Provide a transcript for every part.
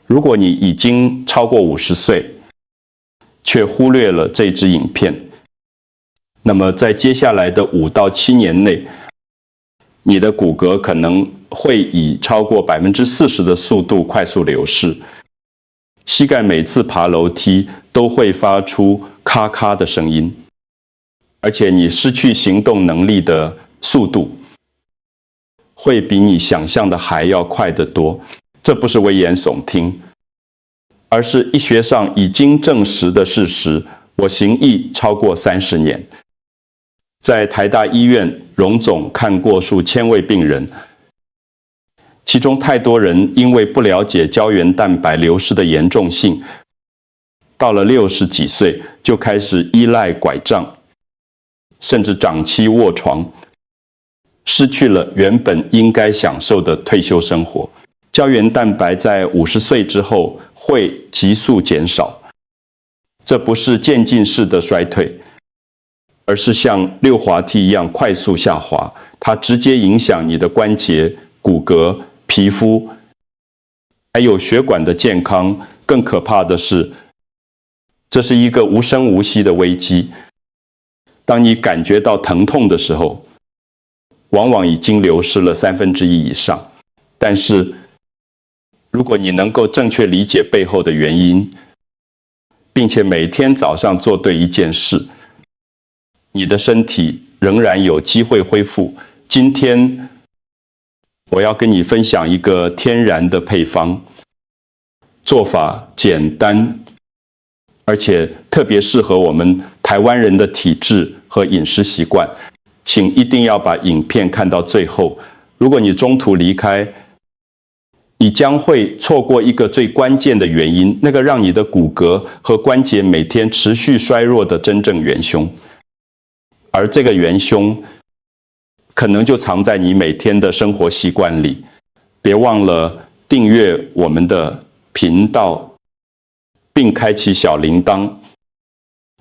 如果你已经超过50岁，却忽略了这支影片，那么在接下来的5到7年内，你的骨骼可能会以超过40%的速度快速流失。膝盖每次爬楼梯都会发出咔咔的声音，而且你失去行动能力的速度会比你想象的还要快得多。这不是危言耸听，而是医学上已经证实的事实。我行医超过30年，在台大医院荣总看过数千位病人，其中太多人因为不了解胶原蛋白流失的严重性，到了60几岁就开始依赖拐杖，甚至长期卧床，失去了原本应该享受的退休生活。胶原蛋白在50岁之后会急速减少，这不是渐进式的衰退，而是像溜滑梯一样快速下滑，它直接影响你的关节、骨骼、皮肤，还有血管的健康。更可怕的是，这是一个无声无息的危机。当你感觉到疼痛的时候，往往已经流失了1/3以上。但是，如果你能够正确理解背后的原因，并且每天早上做对一件事，你的身体仍然有机会恢复。今天我要跟你分享一个天然的配方，做法简单，而且特别适合我们台湾人的体质和饮食习惯。请一定要把影片看到最后。如果你中途离开，你将会错过一个最关键的原因，那个让你的骨骼和关节每天持续衰弱的真正元凶。而这个元凶可能就藏在你每天的生活习惯里。别忘了订阅我们的频道，并开启小铃铛，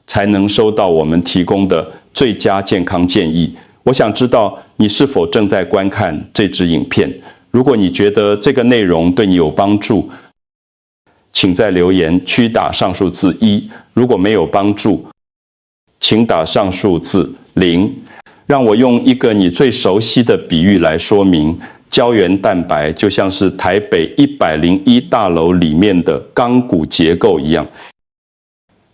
才能收到我们提供的最佳健康建议。我想知道你是否正在观看这支影片。如果你觉得这个内容对你有帮助，请在留言区打上数字1；如果没有帮助，请打上数字0。让我用一个你最熟悉的比喻来说明，胶原蛋白就像是台北101大楼里面的钢骨结构一样，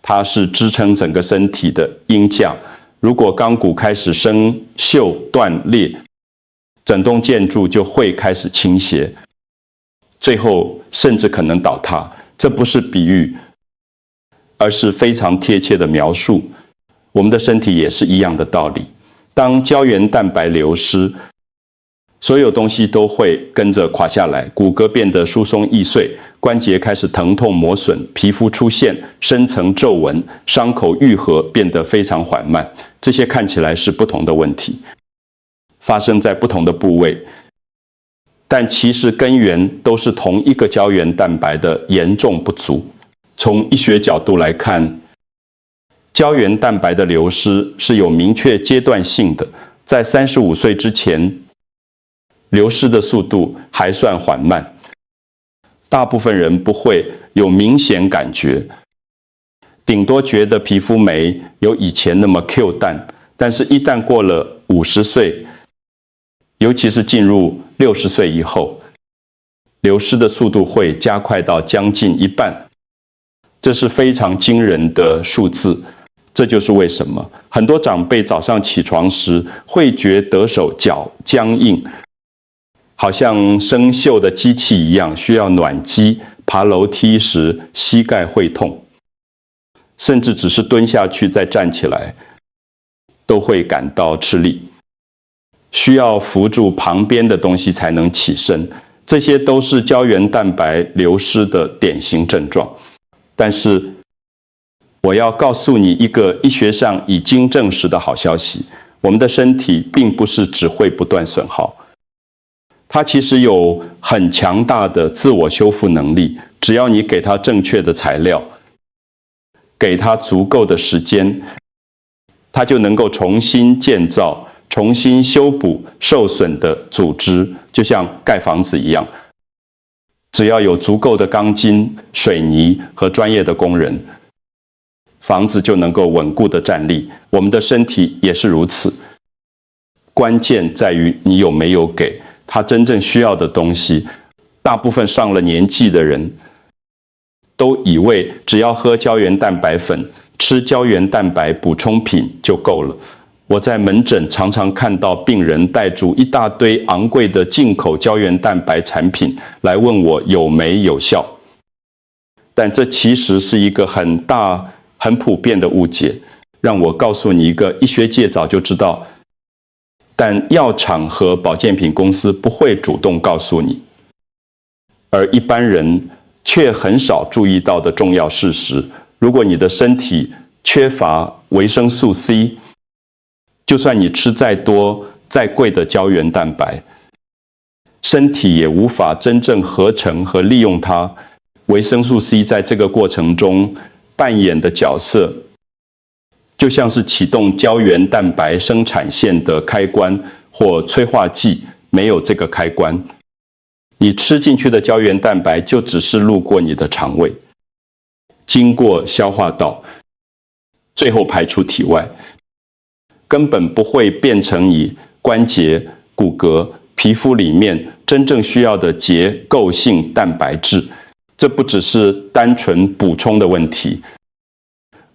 它是支撑整个身体的鹰架。如果钢骨开始生锈断裂，整栋建筑就会开始倾斜，最后甚至可能倒塌。这不是比喻，而是非常贴切的描述。我们的身体也是一样的道理。当胶原蛋白流失，所有东西都会跟着垮下来，骨骼变得疏松易碎，关节开始疼痛磨损，皮肤出现深层皱纹，伤口愈合变得非常缓慢。这些看起来是不同的问题，发生在不同的部位，但其实根源都是同一个胶原蛋白的严重不足。从医学角度来看，胶原蛋白的流失是有明确阶段性的，在35岁之前，流失的速度还算缓慢，大部分人不会有明显感觉，顶多觉得皮肤没有以前那么 Q 弹。但是一旦过了50岁，尤其是进入60岁以后，流失的速度会加快到将近1半，这是非常惊人的数字。这就是为什么很多长辈早上起床时会觉得手脚僵硬，好像生锈的机器一样，需要暖机。爬楼梯时膝盖会痛，甚至只是蹲下去再站起来都会感到吃力，需要扶住旁边的东西才能起身。这些都是胶原蛋白流失的典型症状。但是我要告诉你一个医学上已经证实的好消息，我们的身体并不是只会不断损耗，它其实有很强大的自我修复能力，只要你给它正确的材料，给它足够的时间，它就能够重新建造、重新修补受损的组织，就像盖房子一样。只要有足够的钢筋、水泥和专业的工人，房子就能够稳固的站立。我们的身体也是如此，关键在于你有没有给他真正需要的东西。大部分上了年纪的人都以为只要喝胶原蛋白粉、吃胶原蛋白补充品就够了。我在门诊常常看到病人带着一大堆昂贵的进口胶原蛋白产品来问我有没有效，但这其实是一个很大、很普遍的误解。让我告诉你一个医学界早就知道，但药厂和保健品公司不会主动告诉你，而一般人却很少注意到的重要事实。如果你的身体缺乏维生素 C， 就算你吃再多再贵的胶原蛋白，身体也无法真正合成和利用它。维生素 C 在这个过程中扮演的角色，就像是启动胶原蛋白生产线的开关或催化剂，没有这个开关，你吃进去的胶原蛋白就只是路过你的肠胃，经过消化道，最后排出体外，根本不会变成你关节、骨骼、皮肤里面真正需要的结构性蛋白质。这不只是单纯补充的问题，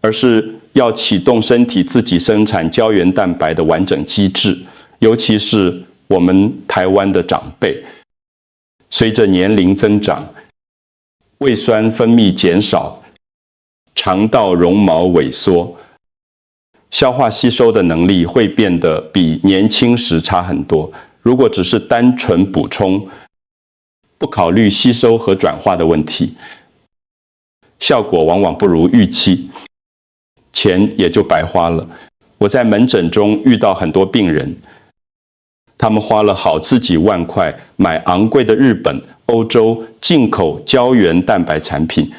而是要启动身体自己生产胶原蛋白的完整机制。尤其是我们台湾的长辈，随着年龄增长，胃酸分泌减少，肠道绒毛萎缩，消化吸收的能力会变得比年轻时差很多。如果只是单纯补充，不考虑吸收和转化的问题，效果往往不如预期，钱也就白花了。我在门诊中遇到很多病人，他们花了好自几万块买昂贵的日本、欧洲进口胶原蛋白产品，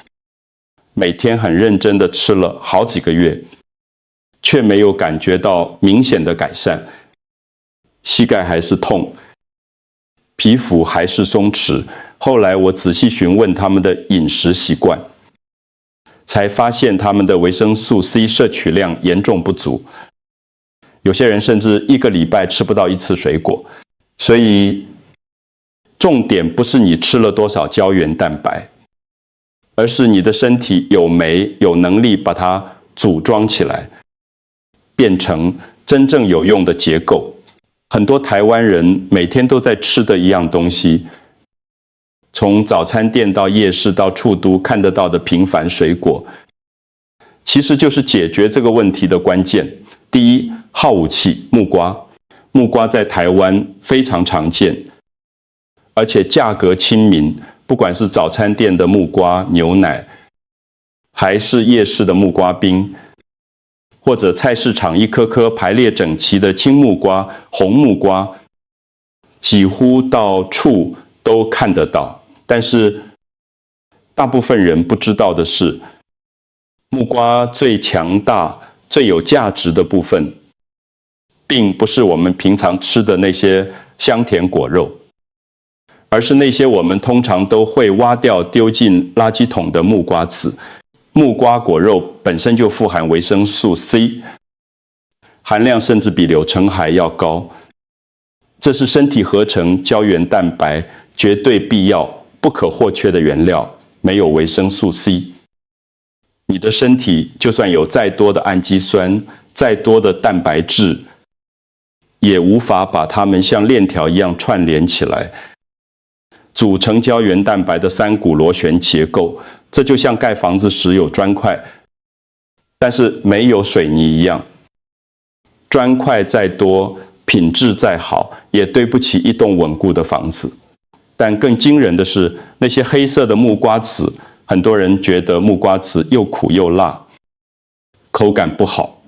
每天很认真地吃了好几个月，却没有感觉到明显的改善，膝盖还是痛，皮肤还是松弛。后来我仔细询问他们的饮食习惯，才发现他们的维生素 C 摄取量严重不足，有些人甚至1个礼拜吃不到1次水果。所以重点不是你吃了多少胶原蛋白，而是你的身体有没有能力把它组装起来，变成真正有用的结构。很多台湾人每天都在吃的一样东西，从早餐店到夜市到处都看得到的平凡水果，其实就是解决这个问题的关键。第一，好武器，木瓜。木瓜在台湾非常常见，而且价格亲民，不管是早餐店的木瓜牛奶，还是夜市的木瓜冰，或者菜市场一颗颗排列整齐的青木瓜、红木瓜，几乎到处都看得到。但是大部分人不知道的是，木瓜最强大、最有价值的部分，并不是我们平常吃的那些香甜果肉，而是那些我们通常都会挖掉丢进垃圾桶的木瓜籽。木瓜果肉本身就富含维生素 C， 含量甚至比柳橙还要高。这是身体合成胶原蛋白绝对必要、不可或缺的原料。没有维生素 C， 你的身体就算有再多的氨基酸、再多的蛋白质，也无法把它们像链条一样串联起来，组成胶原蛋白的三股螺旋结构。这就像盖房子时有砖块，但是没有水泥一样。砖块再多，品质再好，也对不起一栋稳固的房子。但更惊人的是，那些黑色的木瓜籽，很多人觉得木瓜籽又苦又辣，口感不好，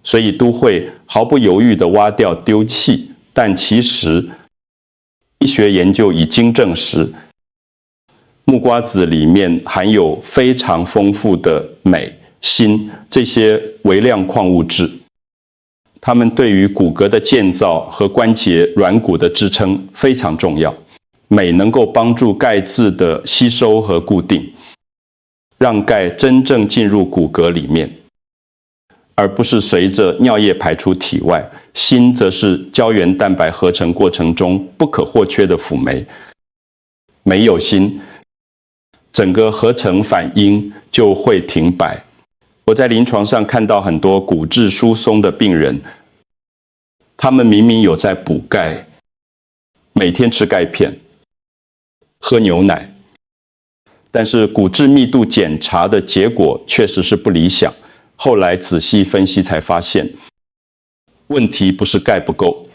所以都会毫不犹豫地挖掉丢弃。但其实医学研究已经证实，木瓜籽里面含有非常丰富的镁、锌这些微量矿物质，它们对于骨骼的建造和关节软骨的支撑非常重要。镁能够帮助钙质的吸收和固定，让钙真正进入骨骼里面，而不是随着尿液排出体外。锌则是胶原蛋白合成过程中不可或缺的辅酶，没有锌，整个合成反应就会停摆。我在临床上看到很多骨质疏松的病人，他们明明有在补钙，每天吃钙片，喝牛奶，但是骨质密度检查的结果确实是不理想。后来仔细分析才发现，问题不是钙不够，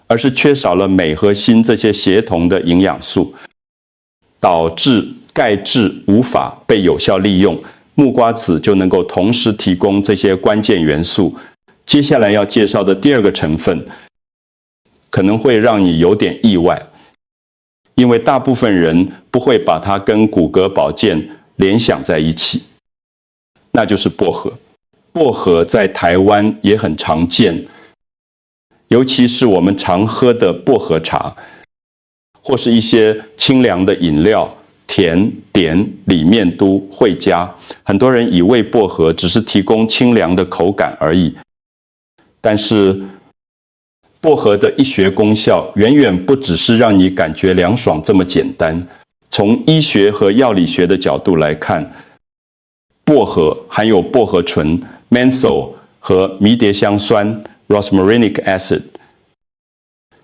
而是缺少了镁和锌这些协同的营养素，导致钙质无法被有效利用。木瓜籽就能够同时提供这些关键元素。接下来要介绍的第二个成分，可能会让你有点意外，因为大部分人不会把它跟骨骼保健联想在一起，那就是薄荷。薄荷在台湾也很常见，尤其是我们常喝的薄荷茶，或是一些清凉的饮料、甜点里面都会加。很多人以为薄荷只是提供清凉的口感而已，但是薄荷的医学功效远远不只是让你感觉凉爽这么简单。从医学和药理学的角度来看，薄荷含有薄荷醇 menthol 和迷迭香酸 rosmarinic acid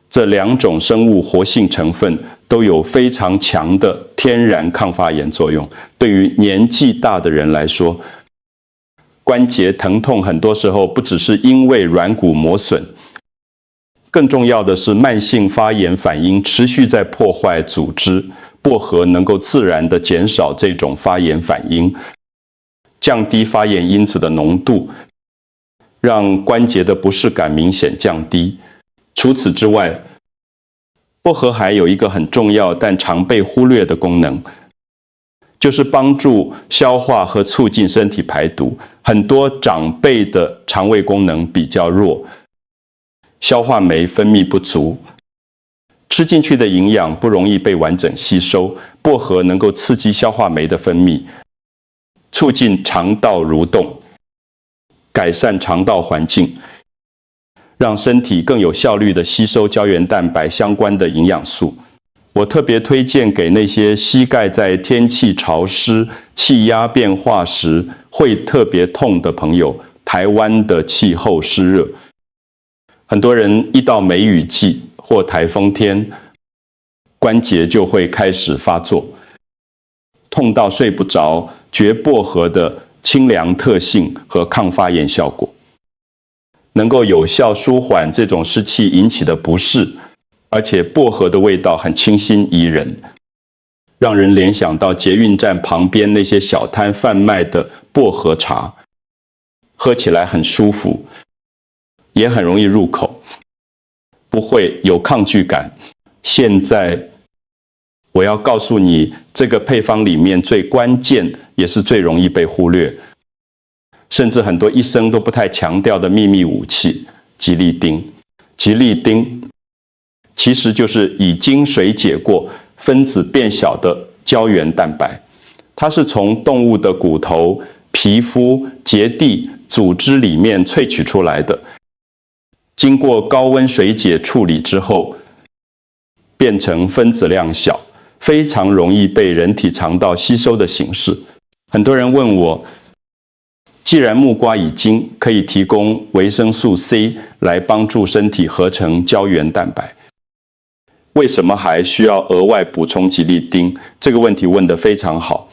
这两种生物活性成分都有非常强的天然抗发炎作用。对于年纪大的人来说，关节疼痛很多时候不只是因为软骨磨损，更重要的是慢性发炎反应持续在破坏组织。薄荷能够自然地减少这种发炎反应，降低发炎因子的浓度，让关节的不适感明显降低。除此之外，薄荷还有一个很重要但常被忽略的功能，就是帮助消化和促进身体排毒。很多长辈的肠胃功能比较弱，消化酶分泌不足，吃进去的营养不容易被完整吸收。薄荷能够刺激消化酶的分泌，促进肠道蠕动，改善肠道环境，让身体更有效率地吸收胶原蛋白相关的营养素。我特别推荐给那些膝盖在天气潮湿、气压变化时会特别痛的朋友。台湾的气候湿热，很多人一到梅雨季或台风天，关节就会开始发作，痛到睡不着。绝薄荷的清凉特性和抗发炎效果，能够有效舒缓这种湿气引起的不适，而且薄荷的味道很清新宜人，让人联想到捷运站旁边那些小摊贩卖的薄荷茶，喝起来很舒服，也很容易入口，不会有抗拒感。现在我要告诉你，这个配方里面最关键也是最容易被忽略，甚至很多医生都不太强调的秘密武器——吉利丁。吉利丁其实就是已经水解过、分子变小的胶原蛋白，它是从动物的骨头、皮肤、结缔、组织里面萃取出来的，经过高温水解处理之后，变成分子量小，非常容易被人体肠道吸收的形式。很多人问我，既然木瓜已经可以提供维生素 C 来帮助身体合成胶原蛋白，为什么还需要额外补充吉利丁？这个问题问得非常好，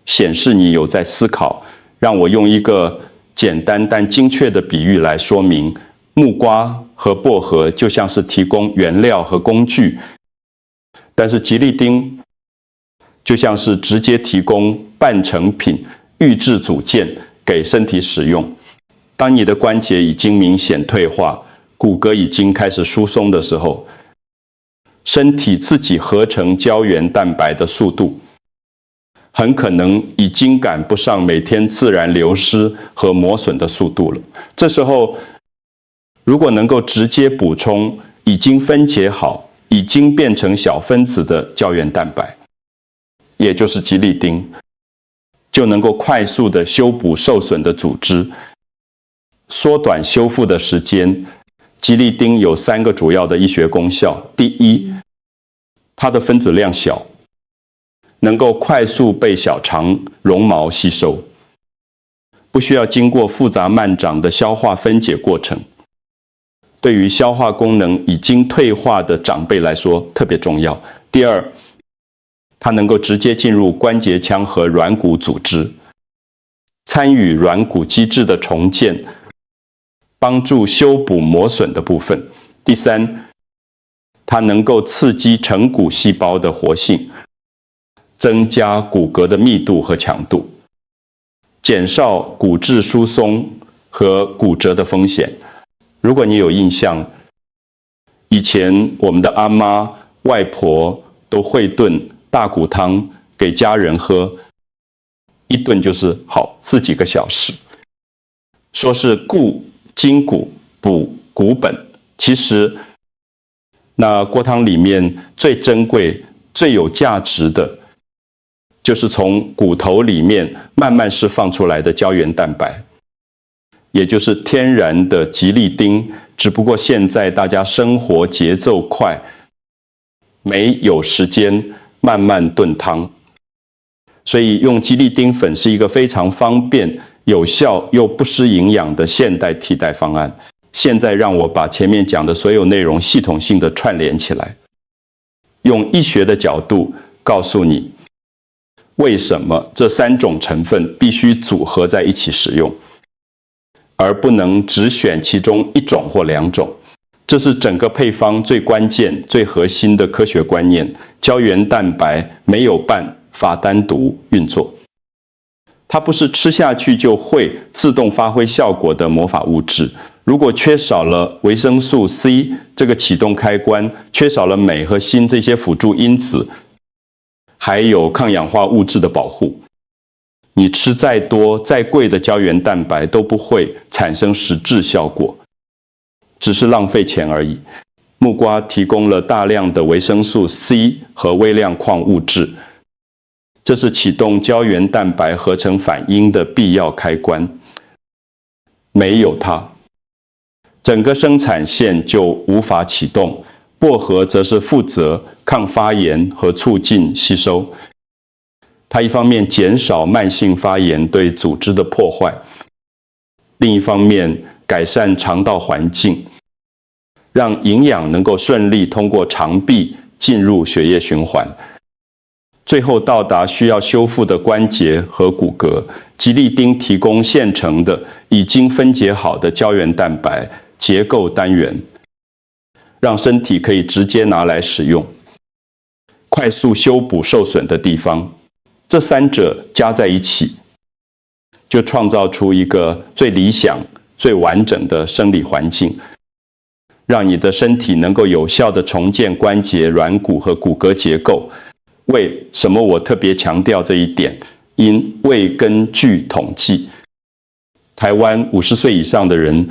显示你有在思考。让我用一个简单但精确的比喻来说明，木瓜和薄荷就像是提供原料和工具，但是吉利丁就像是直接提供半成品、预制组件给身体使用。当你的关节已经明显退化，骨骼已经开始疏松的时候，身体自己合成胶原蛋白的速度很可能已经赶不上每天自然流失和磨损的速度了。这时候，如果能够直接补充已经分解好、已经变成小分子的胶原蛋白，也就是吉利丁，就能够快速的修补受损的组织，缩短修复的时间。吉利丁有3个主要的医学功效。第一，它的分子量小，能够快速被小肠绒毛吸收，不需要经过复杂漫长的消化分解过程。对于消化功能已经退化的长辈来说特别重要。第二，它能够直接进入关节腔和软骨组织，参与软骨机制的重建，帮助修补磨损的部分。第三，它能够刺激成骨细胞的活性，增加骨骼的密度和强度，减少骨质疏松和骨折的风险。如果你有印象，以前我们的阿妈、外婆都会炖大骨汤给家人喝，一炖就是好4几个小时，说是固筋骨、补骨本。其实那锅汤里面最珍贵、最有价值的，就是从骨头里面慢慢释放出来的胶原蛋白，也就是天然的吉利丁。只不过现在大家生活节奏快，没有时间慢慢炖汤，所以用吉利丁粉是一个非常方便、有效又不失营养的现代替代方案。现在让我把前面讲的所有内容系统性的串联起来，用医学的角度告诉你，为什么这3种成分必须组合在一起使用，而不能只选其中1种或2种。这是整个配方最关键、最核心的科学观念。胶原蛋白没有办法单独运作，它不是吃下去就会自动发挥效果的魔法物质。如果缺少了维生素 C 这个启动开关，缺少了镁和锌这些辅助因子，还有抗氧化物质的保护，你吃再多再贵的胶原蛋白都不会产生实质效果，只是浪费钱而已。木瓜提供了大量的维生素 C 和微量矿物质，这是启动胶原蛋白合成反应的必要开关。没有它，整个生产线就无法启动。薄荷则是负责抗发炎和促进吸收，它一方面减少慢性发炎对组织的破坏，另一方面改善肠道环境，让营养能够顺利通过肠壁进入血液循环，最后到达需要修复的关节和骨骼。吉利丁提供现成的已经分解好的胶原蛋白结构单元，让身体可以直接拿来使用，快速修补受损的地方。这3者加在一起，就创造出一个最理想、最完整的生理环境，让你的身体能够有效地重建关节、软骨和骨骼结构。为什么我特别强调这一点？因未根据统计，台湾50岁以上的人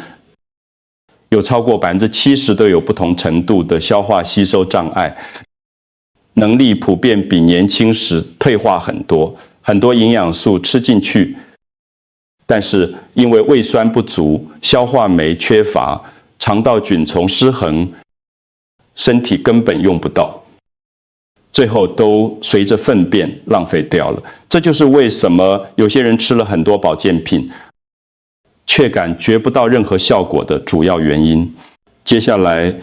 有超过70%都有不同程度的消化吸收障碍，能力普遍比年轻时退化很多，很多营养素吃进去，但是因为胃酸不足、消化酶缺乏、肠道菌丛失衡，身体根本用不到，最后都随着粪便浪费掉了。这就是为什么有些人吃了很多保健品，却感觉不到任何效果的主要原因。接下来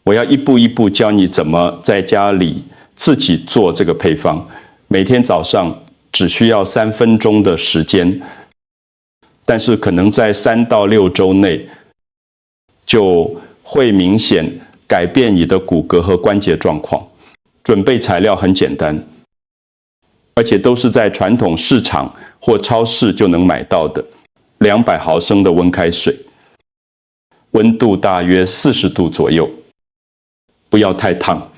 我要一步一步教你怎么在家里自己做这个配方，每天早上只需要3分钟的时间，但是可能在3到6周内就会明显改变你的骨骼和关节状况。准备材料很简单，而且都是在传统市场或超市就能买到的。200毫升的温开水，温度大约40度左右，不要太烫。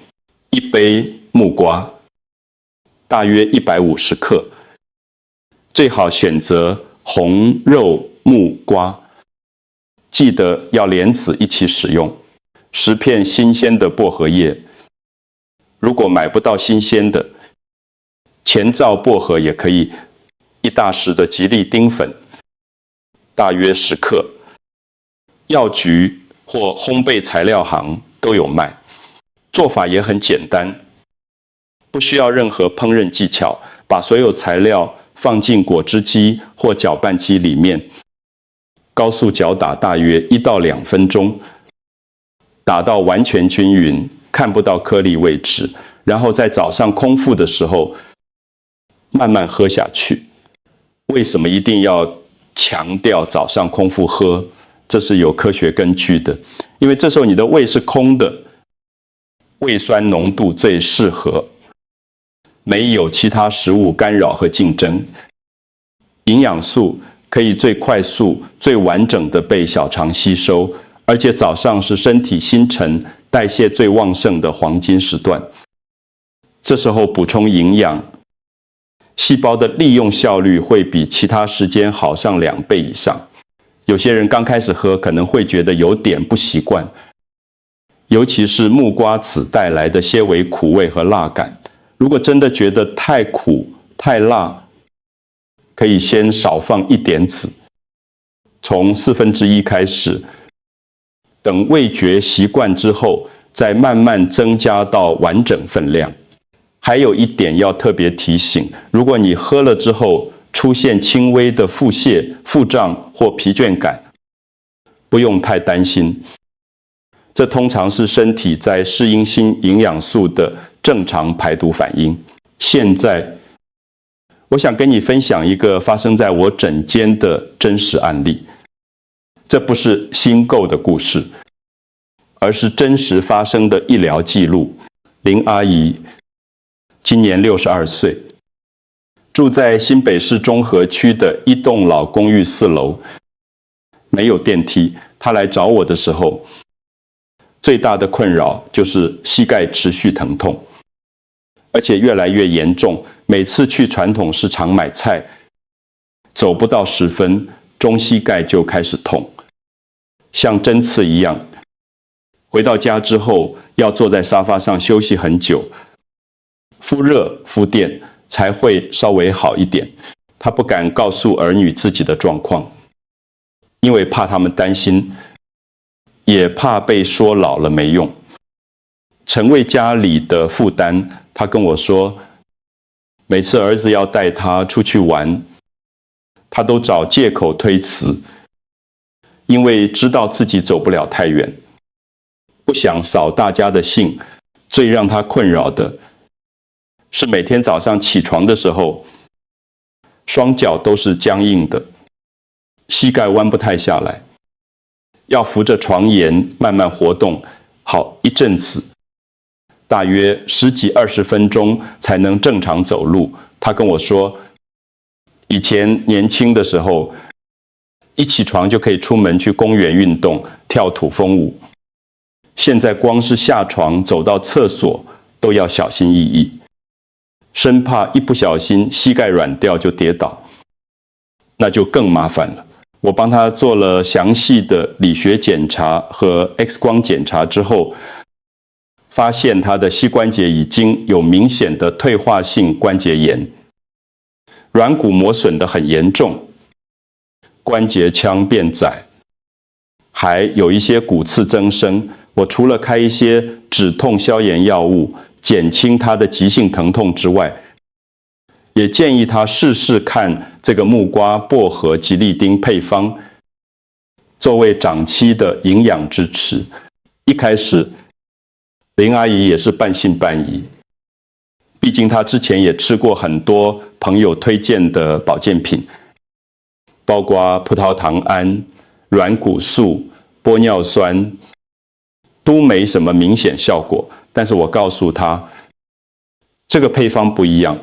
1杯木瓜，大约150克，最好选择红肉木瓜，记得要莲子一起使用。10片新鲜的薄荷叶。如果买不到新鲜的，前皂薄荷也可以。1大匙的吉利丁粉，大约10克。药局或烘焙材料行都有卖。做法也很简单，不需要任何烹饪技巧，把所有材料放进果汁机或搅拌机里面，高速搅打大约1到2分钟，打到完全均匀，看不到颗粒为止，然后在早上空腹的时候慢慢喝下去。为什么一定要强调早上空腹喝？这是有科学根据的，因为这时候你的胃是空的，胃酸浓度最适合，没有其他食物干扰和竞争，营养素可以最快速、最完整的被小肠吸收，而且早上是身体新陈代谢最旺盛的黄金时段，这时候补充营养，细胞的利用效率会比其他时间好上2倍以上。有些人刚开始喝可能会觉得有点不习惯，尤其是木瓜籽带来的些微苦味和辣感。如果真的觉得太苦、太辣，可以先少放1点籽，从1/4开始，等味觉习惯之后，再慢慢增加到完整分量。还有一点要特别提醒，如果你喝了之后出现轻微的腹泻、腹胀或疲倦感，不用太担心，这通常是身体在适应新营养素的正常排毒反应。现在，我想跟你分享一个发生在我诊间的真实案例，这不是新购的故事，而是真实发生的医疗记录。林阿姨今年62岁，住在新北市中和区的一栋老公寓4楼，没有电梯。她来找我的时候，最大的困扰就是膝盖持续疼痛，而且越来越严重。每次去传统市场买菜，走不到10分，中膝盖就开始痛，像针刺一样。回到家之后，要坐在沙发上休息很久，敷热敷垫才会稍微好一点。他不敢告诉儿女自己的状况，因为怕他们担心，也怕被说老了没用，成为家里的负担。他跟我说，每次儿子要带他出去玩，他都找借口推辞，因为知道自己走不了太远，不想扫大家的兴。最让他困扰的是每天早上起床的时候，双脚都是僵硬的，膝盖弯不太下来，要扶着床沿慢慢活动，好一阵子，大约10几20分钟才能正常走路。他跟我说，以前年轻的时候，一起床就可以出门去公园运动，跳土风舞。现在光是下床走到厕所都要小心翼翼，生怕一不小心膝盖软掉就跌倒，那就更麻烦了。我帮他做了详细的理学检查和 X 光检查之后，发现他的膝关节已经有明显的退化性关节炎，软骨磨损得很严重，关节腔变窄，还有一些骨刺增生。我除了开一些止痛消炎药物，减轻他的急性疼痛之外，也建议他试试看这个木瓜薄荷吉利丁配方，作为长期的营养支持。一开始，林阿姨也是半信半疑，毕竟她之前也吃过很多朋友推荐的保健品，包括葡萄糖胺、软骨素、玻尿酸，都没什么明显效果。但是我告诉她，这个配方不一样，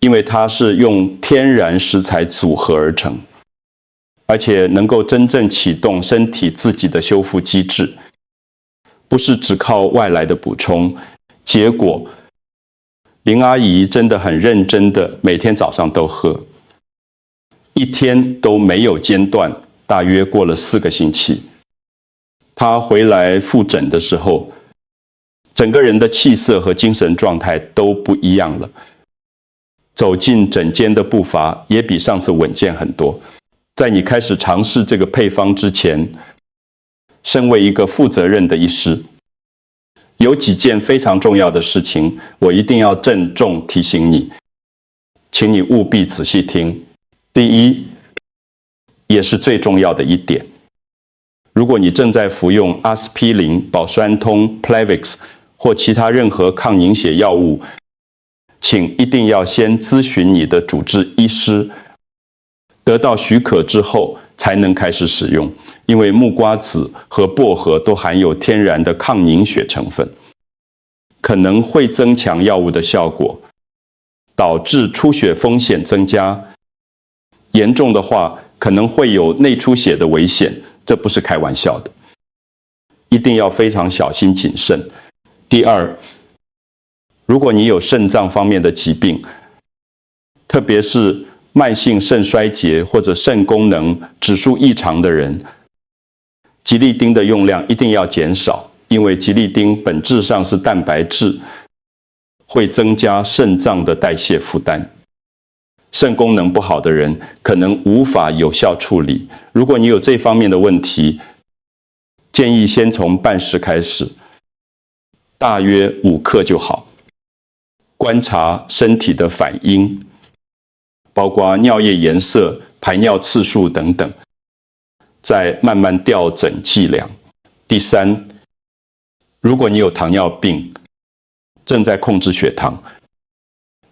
因为它是用天然食材组合而成，而且能够真正启动身体自己的修复机制，不是只靠外来的补充。结果，林阿姨真的很认真的每天早上都喝，一天都没有间断，大约过了4个星期，他回来复诊的时候，整个人的气色和精神状态都不一样了，走进诊间的步伐也比上次稳健很多。在你开始尝试这个配方之前，身为一个负责任的医师，有几件非常重要的事情，我一定要郑重提醒你，请你务必仔细听。第一，也是最重要的一点，如果你正在服用阿司匹林、保酸通、Plavix 或其他任何抗凝血药物，请一定要先咨询你的主治医师，得到许可之后才能开始使用，因为木瓜籽和薄荷都含有天然的抗凝血成分，可能会增强药物的效果，导致出血风险增加，严重的话可能会有内出血的危险，这不是开玩笑的，一定要非常小心谨慎。第二，如果你有肾脏方面的疾病，特别是慢性肾衰竭或者肾功能指数异常的人，吉利丁的用量一定要减少，因为吉利丁本质上是蛋白质，会增加肾脏的代谢负担。肾功能不好的人可能无法有效处理，如果你有这方面的问题，建议先从半时开始，大约5克就好，观察身体的反应，包括尿液颜色、排尿次数等等，再慢慢调整剂量。第三，如果你有糖尿病，正在控制血糖，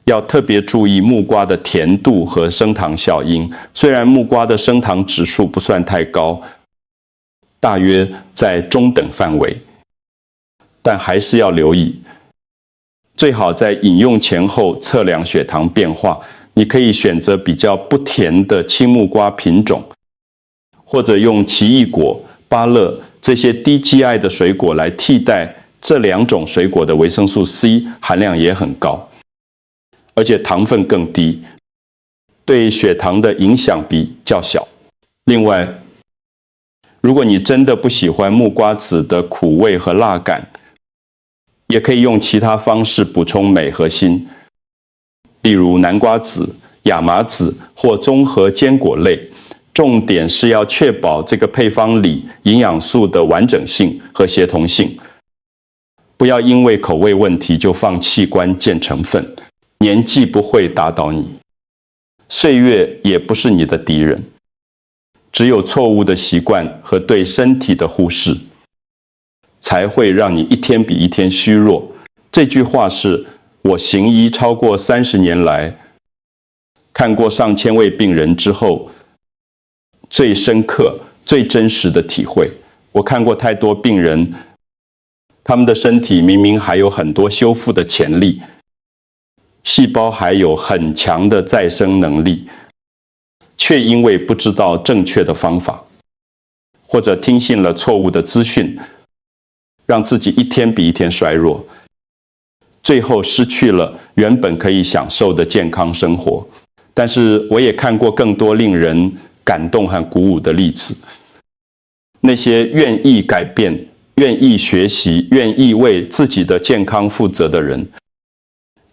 要特别注意木瓜的甜度和升糖效应。虽然木瓜的升糖指数不算太高，大约在中等范围，但还是要留意，最好在饮用前后测量血糖变化。你可以选择比较不甜的青木瓜品种，或者用奇异果、芭乐这些低 GI 的水果来替代这2种水果的维生素 C 含量也很高，而且糖分更低，对血糖的影响比较小。另外，如果你真的不喜欢木瓜籽的苦味和辣感，也可以用其他方式补充镁和锌，例如南瓜籽、亚麻籽或综合坚果类。重点是要确保这个配方里营养素的完整性和协同性，不要因为口味问题就放弃关键成分。年纪不会打倒你，岁月也不是你的敌人，只有错误的习惯和对身体的忽视，才会让你一天比一天虚弱。这句话是我行医超过30年来，看过上千位病人之后，最深刻、最真实的体会。我看过太多病人，他们的身体明明还有很多修复的潜力，细胞还有很强的再生能力，却因为不知道正确的方法，或者听信了错误的资讯，让自己一天比一天衰弱，最后失去了原本可以享受的健康生活。但是我也看过更多令人感动和鼓舞的例子，那些愿意改变、愿意学习、愿意为自己的健康负责的人，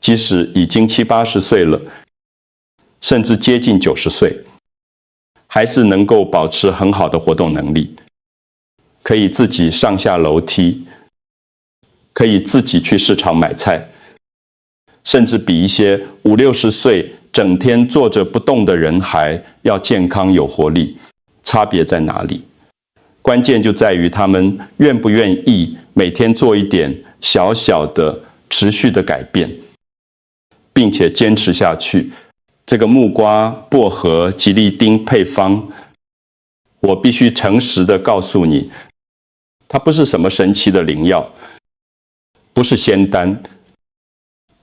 即使已经70、80岁了，甚至接近90岁，还是能够保持很好的活动能力，可以自己上下楼梯，可以自己去市场买菜，甚至比一些50、60岁整天坐着不动的人还要健康有活力。差别在哪里？关键就在于他们愿不愿意每天做一点小小的持续的改变，并且坚持下去。这个木瓜、薄荷、吉利丁配方，我必须诚实的告诉你，它不是什么神奇的灵药，不是仙丹，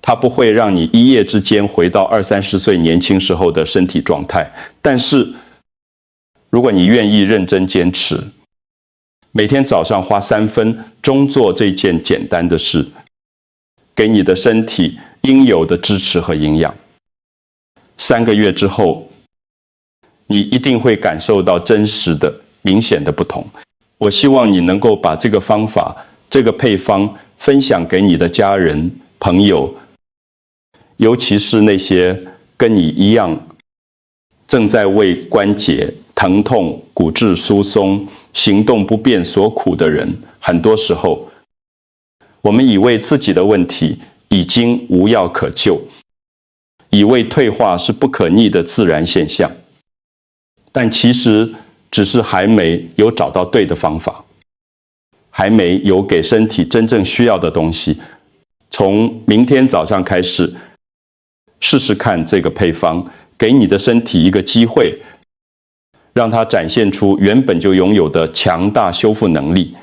它不会让你一夜之间回到20、30岁年轻时候的身体状态。但是，如果你愿意认真坚持，每天早上花3分钟做这件简单的事，给你的身体应有的支持和营养，3个月之后，你一定会感受到真实的、明显的不同。我希望你能够把这个方法、这个配方分享给你的家人、朋友，尤其是那些跟你一样正在为关节疼痛、骨质疏松、行动不便所苦的人。很多时候，我们以为自己的问题已经无药可救，以为退化是不可逆的自然现象，但其实只是还没有找到对的方法，还没有给身体真正需要的东西。从明天早上开始，试试看这个配方，给你的身体一个机会，让它展现出原本就拥有的强大修复能力。